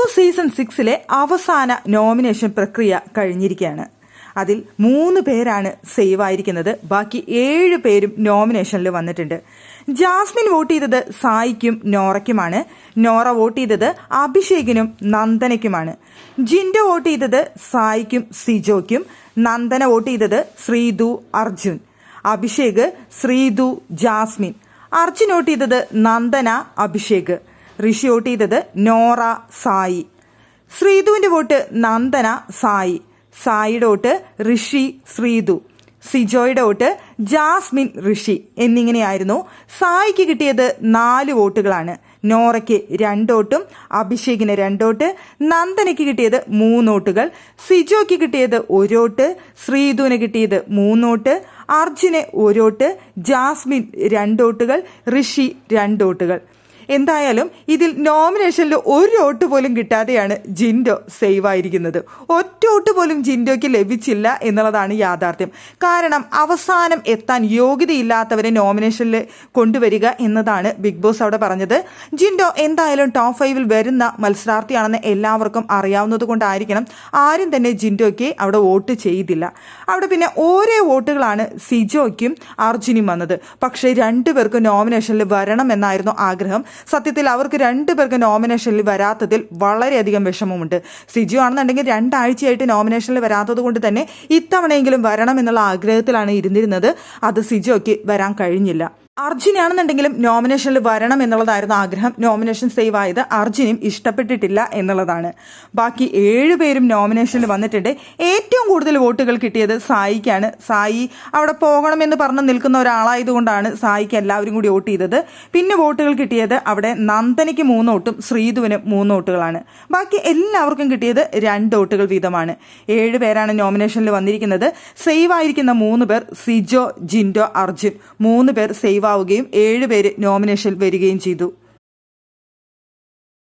Boss season 6 അവസാന nomination പ്രക്രിയ കഴിഞ്ഞിരിക്കുകയാണ്. അതിൽ 3 പേരാണ് സേവ് ആയിരിക്കുന്നത്. ബാക്കി 7 പേരും നോമിനേഷനിൽ വന്നിട്ടുണ്ട്. ജാസ്മിൻ വോട്ട് ചെയ്തത് സായിക്കും നോറയ്ക്കുമാണ്. നോറ വോട്ട് ചെയ്തത് അഭിഷേകിനും നന്ദനയ്ക്കുമാണ്. ജിൻഡോ വോട്ട് ചെയ്തത് സായിക്കും സിജോയ്ക്കും. നന്ദന വോട്ട് ചെയ്തത് ശ്രീതു അർജുൻ. അഭിഷേക് ശ്രീതു ജാസ്മിൻ. അർജുൻ വോട്ട് ചെയ്തത് നന്ദന അഭിഷേക്. ഋഷി വോട്ട് ചെയ്തത് നോറ സായി. ശ്രീതുവിന്റെ വോട്ട് നന്ദന സായി. സായിയുടെ വോട്ട് ഋഷി ശ്രീതു. സിജോയുടെ വോട്ട് ജാസ്മിൻ ഋഷി എന്നിങ്ങനെയായിരുന്നു. സായിക്ക് കിട്ടിയത് 4 വോട്ടുകളാണ്. നോറയ്ക്ക് 2 വോട്ടും അഭിഷേകിന് 2 വോട്ട്. നന്ദനയ്ക്ക് കിട്ടിയത് 3 വോട്ടുകൾ. സിജോയ്ക്ക് കിട്ടിയത് 1 വോട്ട്. ശ്രീതുവിന് കിട്ടിയത് 3 വോട്ട്. അർജുന് 1 വോട്ട്. ജാസ്മിൻ 2 വോട്ടുകൾ. ഋഷി 2 വോട്ടുകൾ. എന്തായാലും ഇതിൽ നോമിനേഷനിൽ 1 വോട്ട് പോലും കിട്ടാതെയാണ് ജിൻഡോ സേവ് ആയിരിക്കുന്നത്. 1 വോട്ട് പോലും ജിൻഡോയ്ക്ക് ലഭിച്ചില്ല എന്നുള്ളതാണ് യാഥാർത്ഥ്യം. കാരണം അവസാനം എത്താൻ യോഗ്യതയില്ലാത്തവരെ നോമിനേഷനിൽ കൊണ്ടുവരിക എന്നതാണ് ബിഗ് ബോസ് അവിടെ പറഞ്ഞത്. ജിൻഡോ എന്തായാലും ടോപ്പ് 5 വരുന്ന മത്സരാർത്ഥിയാണെന്ന് എല്ലാവർക്കും അറിയാവുന്നത് കൊണ്ടായിരിക്കണം ആരും തന്നെ ജിൻഡോയ്ക്ക് അവിടെ വോട്ട് ചെയ്തില്ല. അവിടെ പിന്നെ ഓരോ വോട്ടുകളാണ് സിജോയ്ക്കും അർജുനും വന്നത്. പക്ഷേ 2 പേർക്ക് നോമിനേഷനിൽ വരണം എന്നായിരുന്നു ആഗ്രഹം. സത്യത്തിൽ അവർക്ക് 2 പേർക്ക് നോമിനേഷനിൽ വരാത്തതിൽ വളരെയധികം വിഷമമുണ്ട്. സിജു ആണെന്നുണ്ടെങ്കിൽ 2 ആഴ്ചയായിട്ട് നോമിനേഷനിൽ വരാത്തത് കൊണ്ട് തന്നെ ഇത്തവണയെങ്കിലും വരണം എന്നുള്ള ആഗ്രഹത്തിലാണ് ഇരുന്നിരുന്നത്. അത് സിജോയ്ക്ക് വരാൻ കഴിഞ്ഞില്ല. അർജുനാണെന്നുണ്ടെങ്കിലും നോമിനേഷനിൽ വരണം എന്നുള്ളതായിരുന്നു ആഗ്രഹം. നോമിനേഷൻ സേവ് ആയത് അർജുനും ഇഷ്ടപ്പെട്ടിട്ടില്ല എന്നുള്ളതാണ്. ബാക്കി 7 പേരും നോമിനേഷനിൽ വന്നിട്ടുണ്ട്. ഏറ്റവും കൂടുതൽ വോട്ടുകൾ കിട്ടിയത് സായിക്കാണ്. സായി അവിടെ പോകണമെന്ന് പറഞ്ഞ് നിൽക്കുന്ന ഒരാളായതുകൊണ്ടാണ് സായിക്ക് എല്ലാവരും കൂടി വോട്ട് ചെയ്തത്. പിന്നെ വോട്ടുകൾ കിട്ടിയത് അവിടെ നന്ദനയ്ക്ക് 3 വോട്ടും ശ്രീധുവിന് 3 വോട്ടുകളാണ്. ബാക്കി എല്ലാവർക്കും കിട്ടിയത് 2 വോട്ടുകൾ വീതമാണ്. 7 പേരാണ് നോമിനേഷനിൽ വന്നിരിക്കുന്നത്. സേവ് ആയിരിക്കുന്ന 3 പേർ സിജോ, ജിൻഡോ, അർജുൻ. 3 പേർ സേവ് ആവുകയും 7 പേര് നോമിനേഷനിൽ വരികയും ചെയ്തു.